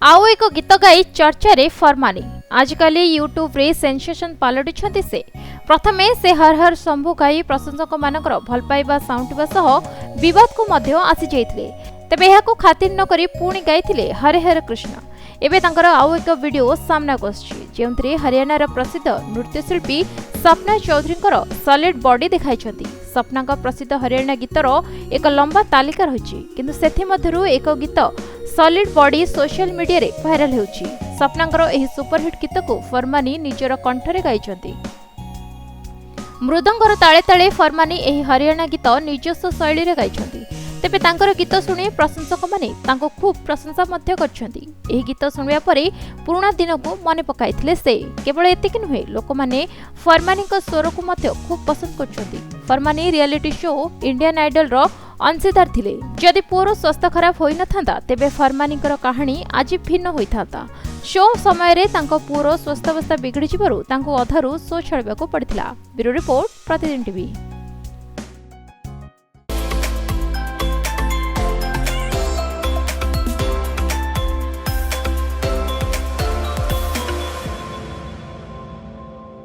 आउ एक गीत गाई चर्चा रे फरमानी। आजकल यूट्यूब रे सेंसेशन पलटुछंती से प्रथमे से हर हर शंभु गाई प्रशंसक मानकर भल पाइबा साउंटिबा सह विवाद को मध्य आसी जाइथिले। तेबे एहाको खातिर न करी पुणी गाइथिले हरे हरे कृष्ण। एबे तांकर आउ एक वीडियो सामना आछि जेउंतरे हरियाणार प्रसिद्ध नृत्यशिल्पी सपना चौधरींकर सॉलिड बॉडी देखाइछंती। सपनाक प्रसिद्ध हरियाणा गीतर एक लंबा तालिका रहिछि, किंतु सेथि मध्यरु एक गीत सॉलिड बॉडी सोशल मीडिया रे वायरल हेउछि। सपनांकर एही सुपरहिट गीत को फरमानी निजर कंठरे गाइछंती। मृदंगर ताले ताले फरमानी एही हरियाणा गीत निजस्व शैली रे गाइछंती। तेबे तांकर गीत शुणी प्रशंसक माने तांको खूब प्रशंसा मध्य करछंती। एही गीत शुणिया परे पुराना दिन को मने पकाइथिले से। केवल एतिक नुहे, लोक माने फरमानीक स्वर को मध्य खूब पसंद करछंती। Farmani reality show Indian idol रो अंशीदार थिले। जदि पुअर स्वास्थ्य खराब होई नथांता तेबे फरमानीकर कहानी आज भिन्न होई थांता। शो समय रे तांको पुअर स्वास्थ्यावस्था बिगड़ी जिबारु तांको अधारु शो छाड़बाको पड़िथिला। ब्यूरो रिपोर्ट, प्रतिदिन टीवी।